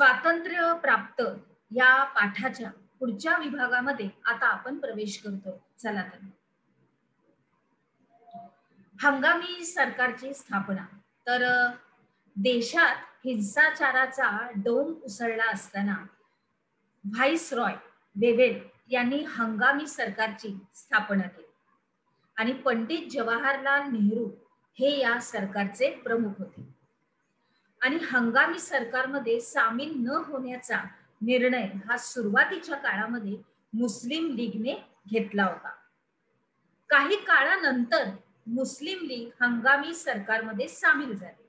स्वातंत्र्य प्राप्त या पाठाच्या पुढच्या विभागामध्ये आता आपण प्रवेश करतो. चला तर हंगामी सरकारची स्थापना. तर देशात हिंसाचाराचा डोंब उसळला असताना व्हाईसरॉय वेव्हेल यांनी हंगामी सरकारची स्थापना केली आणि पंडित जवाहरलाल नेहरू हे या सरकारचे प्रमुख होते. आणि हंगामी सरकारमध्ये सामील न होण्याचा निर्णय हा सुरुवातीच्या काळामध्ये मुस्लिम लीगने घेतला होता. काही काळानंतर मुस्लिम लीग हंगामी सरकारमध्ये सामील झाले,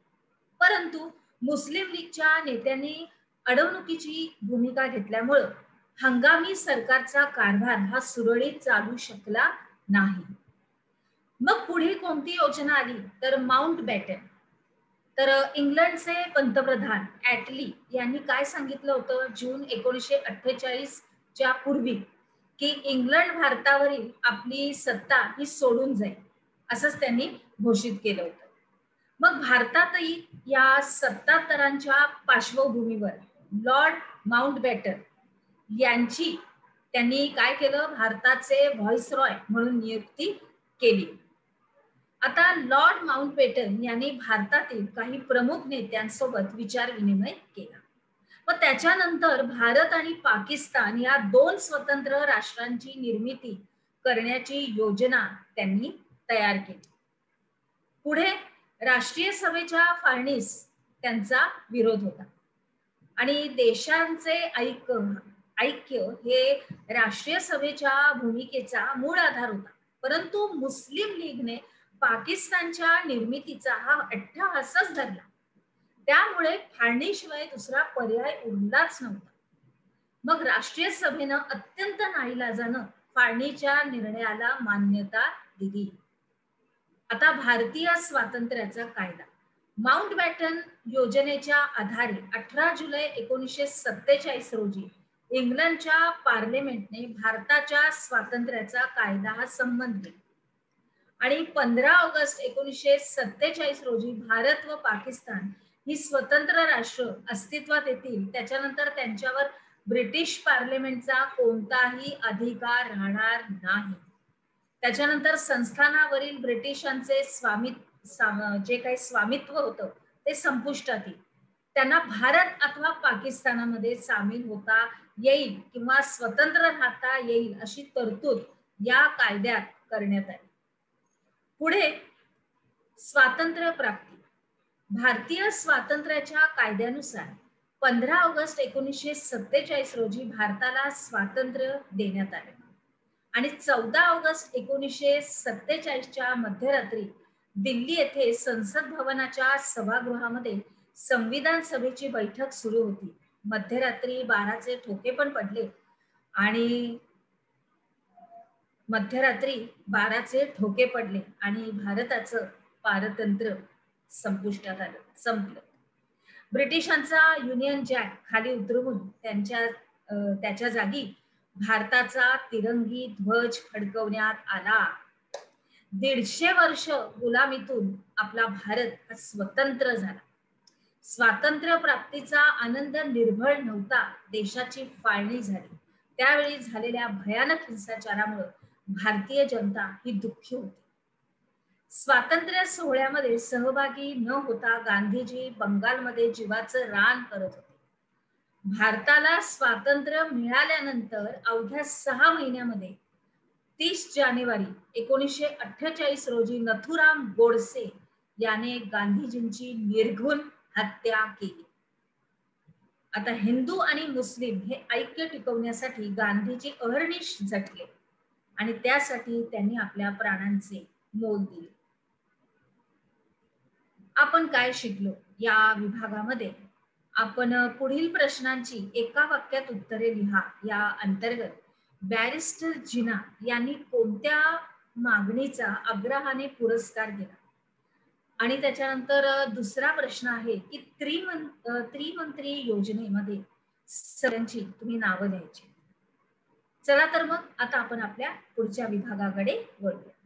परंतु मुस्लिम लीगच्या नेत्यांनी अडवणुकीची भूमिका घेतल्यामुळे हंगामी सरकारचा कारभार हा सुरळीत चालू शकला नाही. मग पुढे कोणती योजना आली तर माउंटबॅटन. तर इंग्लंडचे पंतप्रधान ॲटली यांनी काय सांगितलं होतं जून 1948 च्या पूर्वी की इंग्लंड भारतावरील आपली सत्ता ही सोडून जाईल, असंच त्यांनी घोषित केलं होतं. मग भारतातही या सत्तांतरांच्या पार्श्वभूमीवर लॉर्ड माउंटबॅटन यांची त्यांनी काय केलं, भारताचे व्हाईसरॉय म्हणून नियुक्ती केली. आता लॉर्ड माउंटबॅटन यांनी भारतातील काही प्रमुख नेत्यांसोबत विचार विनिमय केला व त्याच्यानंतर भारत आणि पाकिस्तान या दोन स्वतंत्र राष्ट्रांची निर्मिती करण्याची योजना त्यांनी तयार केली. पुढे राष्ट्रीय सभेच्या फाळणीस त्यांचा विरोध होता आणि देशांचे ऐक्य हे राष्ट्रीय सभेच्या भूमिकेचा मूळ आधार होता, परंतु मुस्लिम लीगने पाकिस्तानच्या निर्मितीचा हा अट्टहासच धरला. त्यामुळे फाळणीशिवाय दुसरा पर्याय उरलाच नव्हता. मग राष्ट्रीय सभेनं अत्यंत नाईलाजानं फाळणीच्या निर्णयाला मान्यता दिली. आता भारतीय स्वातंत्र्याचा कायदा. माउंटबॅटन योजनेच्या आधारे 18 जुलै 1947 रोजी इंग्लंडच्या पार्लिमेंटने भारताच्या स्वातंत्र्याचा कायदा हा संमत केला आणि 15 ऑगस्ट 1947 रोजी भारत व पाकिस्तान ही स्वतंत्र राष्ट्र अस्तित्वात येतील. त्याच्यानंतर त्यांच्यावर ब्रिटिश पार्लिमेंटचा कोणताही अधिकार राहणार नाही. त्याच्यानंतर संस्थानावरील ब्रिटिशांचे जे काही स्वामित्व होतं ते संपुष्टात येईल. त्यांना भारत अथवा पाकिस्तानामध्ये सामील होता येईल किंवा स्वतंत्र राहता येईल अशी तरतूद या कायद्यात करण्यात आली. पुढे स्वातंत्र्य प्राप्ती. भारतीय स्वातंत्र्याच्या कायद्यानुसार 15 ऑगस्ट 1947 रोजी भारताला स्वातंत्र्य देण्यात आले आणि 14 ऑगस्ट 1947 च्या मध्यरात्री दिल्ली येथे संसद भवनाच्या सभागृहामध्ये संविधान सभेची बैठक सुरू होती. मध्यरात्री 12चे ठोके पण पडले आणि भारताचं पारतंत्र्य संपुष्टात आलं, संपलं. ब्रिटिशांचा युनियन जॅक खाली उतरवून त्याच्या जागी भारताचा तिरंगी ध्वज फडकवण्यात आला. 150 वर्ष गुलामीतून आपला भारत हा स्वतंत्र झाला. स्वातंत्र्य प्राप्तीचा आनंद निर्भळ नव्हता, देशाची फाळणी झाली. त्यावेळी झालेल्या भयानक हिंसाचारामुळे भारतीय जनता ही दुःखी होती. स्वातंत्र्य सोहळ्यामध्ये सहभागी न होता गांधीजी बंगालमध्ये जीवाचं रान करत होते. भारताला स्वातंत्र्य मिळाल्यानंतर अवघ्या 6 महिन्यामध्ये 30 जानेवारी 1948 रोजी नथुराम गोडसे याने गांधीजींची निर्घृण हत्या केली. आता हिंदू आणि मुस्लिम हे ऐक्य टिकवण्यासाठी गांधीजी अहर्निश झटले आणि त्यासाठी त्यांनी आपल्या प्राणांचे मोल दिले. आपण काय शिकलो या विभागामध्ये? आपण पुढील प्रश्नांची एका वाक्यात उत्तरे लिहा या अंतर्गत बॅरिस्टर जिना यांनी कोणत्या मागणीचा आग्रहाने पुरस्कार केला? आणि त्याच्यानंतर दुसरा प्रश्न आहे की त्रिमंत्री योजनेमध्ये सगळ्यांची तुम्ही नावं द्यायची. चला तर मग आता आपण आपल्या पुढच्या विभागाकडे वळूया.